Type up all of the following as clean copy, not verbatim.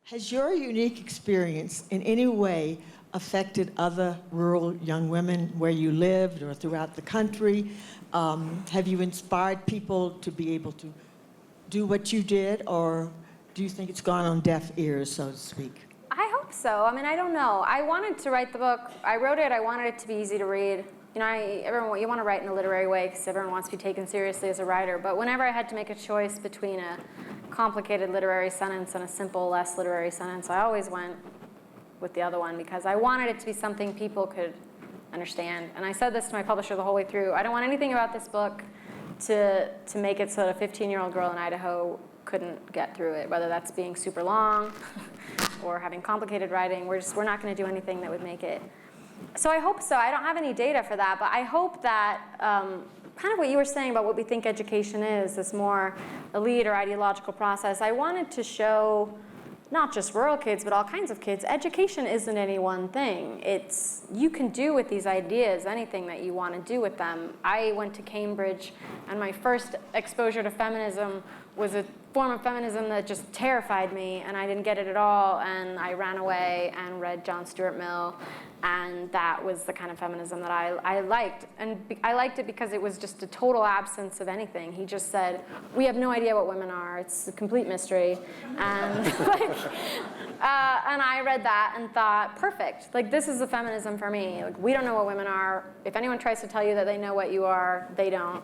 Has your unique experience in any way affected other rural young women where you lived or throughout the country? Have you inspired people to be able to do what you did, or do you think it's gone on deaf ears, so to speak? I hope so. I mean, I don't know. I wanted to write the book. I wrote it. I wanted it to be easy to read. You know, you want to write in a literary way because everyone wants to be taken seriously as a writer. But whenever I had to make a choice between a complicated literary sentence and a simple, less literary sentence, I always went with the other one because I wanted it to be something people could understand. And I said this to my publisher the whole way through. I don't want anything about this book to make it so that a 15-year-old girl in Idaho couldn't get through it, whether that's being super long or having complicated writing. We're not going to do anything that would make it. So I hope so. I don't have any data for that, but I hope that kind of what you were saying about what we think education is, this more elite or ideological process, I wanted to show not just rural kids, but all kinds of kids, education isn't any one thing. You can do with these ideas anything that you want to do with them. I went to Cambridge, and my first exposure to feminism was a form of feminism that just terrified me, and I didn't get it at all, and I ran away and read John Stuart Mill, and that was the kind of feminism that I liked. And I liked it because it was just a total absence of anything. He just said, we have no idea what women are. It's a complete mystery. And, and I read that and thought, perfect. Like, this is the feminism for me. Like, we don't know what women are. If anyone tries to tell you that they know what you are, they don't.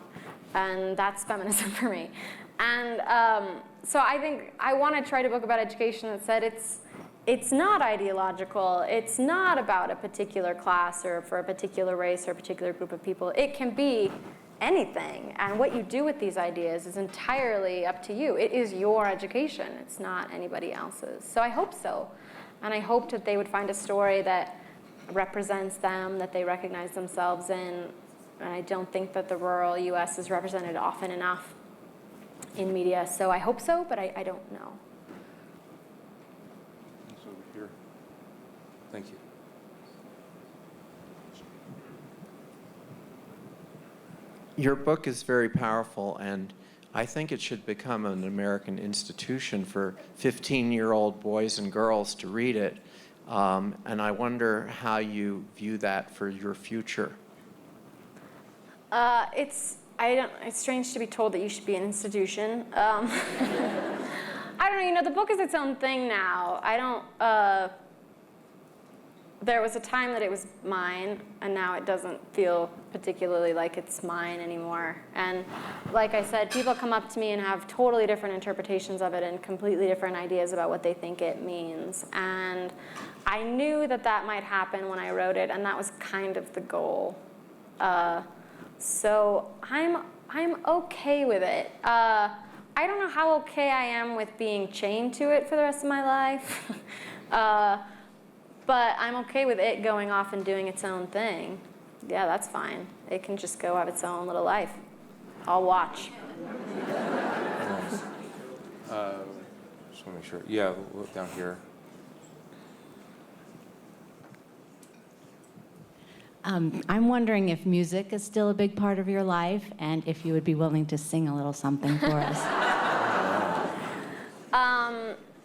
And that's feminism for me. And so I think I want to write a book about education that said it's not ideological. It's not about a particular class or for a particular race or a particular group of people. It can be anything. And what you do with these ideas is entirely up to you. It is your education. It's not anybody else's. So I hope so. And I hope that they would find a story that represents them, that they recognize themselves in. And I don't think that the rural US is represented often enough in media. So I hope so, but I don't know. It's over here. Thank you. Your book is very powerful, and I think it should become an American institution for 15-year-old boys and girls to read it. And I wonder how you view that for your future. It's strange to be told that you should be an institution. I don't know, you know, the book is its own thing now. There was a time that it was mine, and now it doesn't feel particularly like it's mine anymore. And like I said, people come up to me and have totally different interpretations of it and completely different ideas about what they think it means. And I knew that that might happen when I wrote it, and that was kind of the goal. So I'm okay with it. I don't know how okay I am with being chained to it for the rest of my life. But I'm okay with it going off and doing its own thing. Yeah, that's fine. It can just go have its own little life. I'll watch. Nice. Just want to make sure. Yeah, look down here. I'm wondering if music is still a big part of your life, and if you would be willing to sing a little something for us.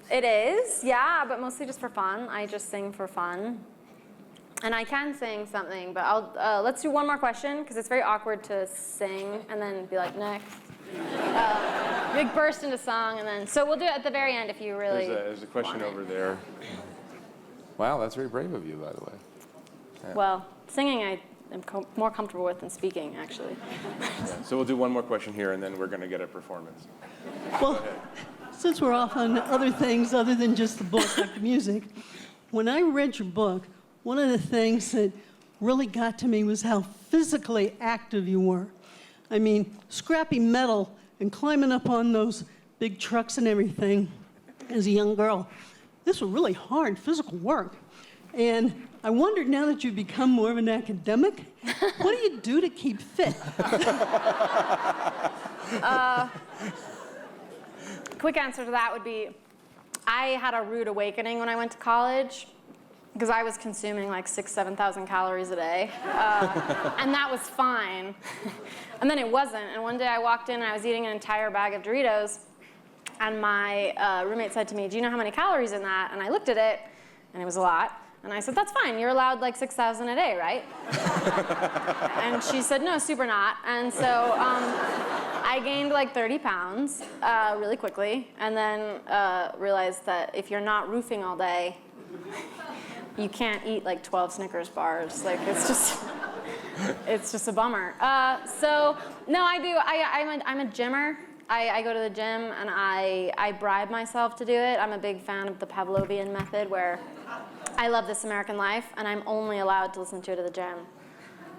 It is, yeah, but mostly just for fun. I just sing for fun. And I can sing something, but let's do one more question, because it's very awkward to sing and then be like, next. Big burst into song, and then, so we'll do it at the very end if you really There's a question over there. Wow, that's very brave of you, by the way. Yeah. Well, singing I am more comfortable with than speaking, actually. Yeah. So we'll do one more question here, and then we're going to get a performance. Well, since we're off on other things other than just the book, like the music, when I read your book, one of the things that really got to me was how physically active you were. I mean, scrappy metal and climbing up on those big trucks and everything as a young girl. This was really hard physical work. And I wondered, now that you've become more of an academic, what do you do to keep fit? Quick answer to that would be, I had a rude awakening when I went to college, because I was consuming like 6,000 to 7,000 calories a day, and that was fine. And then it wasn't, and one day I walked in and I was eating an entire bag of Doritos, And my roommate said to me, do you know how many calories in that? And I looked at it, and it was a lot. And I said, that's fine. You're allowed like 6,000 a day, right? And she said, no, super not. And so I gained like 30 pounds really quickly, and then realized that if you're not roofing all day, you can't eat like 12 Snickers bars. Like, it's just a bummer. So no, I do. I'm a gymmer. I go to the gym and I bribe myself to do it. I'm a big fan of the Pavlovian method, where I love This American Life, and I'm only allowed to listen to it at the gym.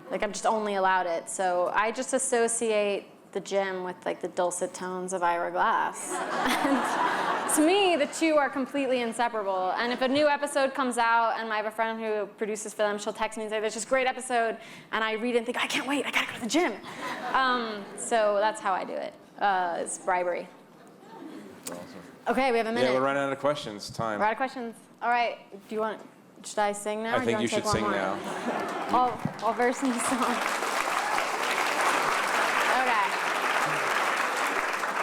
Like, I'm just only allowed it. So I just associate the gym with like the dulcet tones of Ira Glass. And to me, the two are completely inseparable. And if a new episode comes out, and I have a friend who produces film, she'll text me and say, there's this great episode, and I read it and think, I can't wait, I gotta go to the gym. So that's how I do it. It's bribery. Awesome. Okay, we have a minute. Yeah, we're running out of questions. Time. We're out of questions. All right, should I sing now? I think you should sing now. I'll verse in the song. Okay.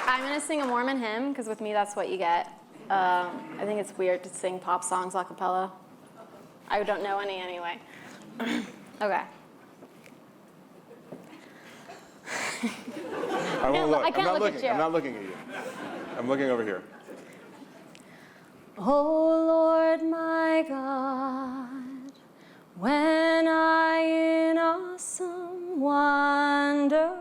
I'm gonna sing a Mormon hymn, because with me that's what you get. I think it's weird to sing pop songs a cappella. I don't know any anyway. Okay. I won't look. I can't I'm not look at looking. you. I'm not looking at you. I'm looking over here. O Lord my God, when I in awesome wonder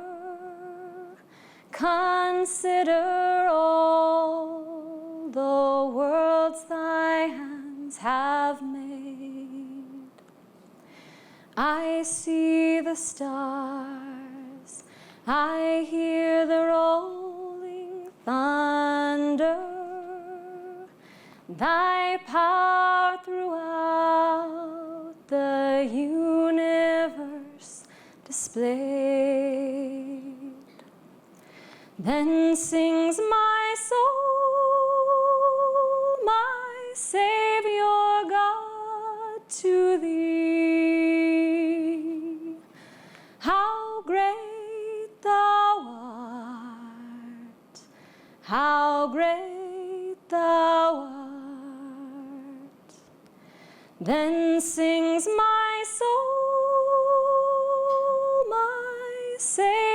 consider all the worlds thy hands have made, I see the stars, I hear the rolling thunder, thy power throughout the universe displayed. Then sings my soul, my Savior God, to thee. How great thou art, how great thou art. Then sings my soul, my Savior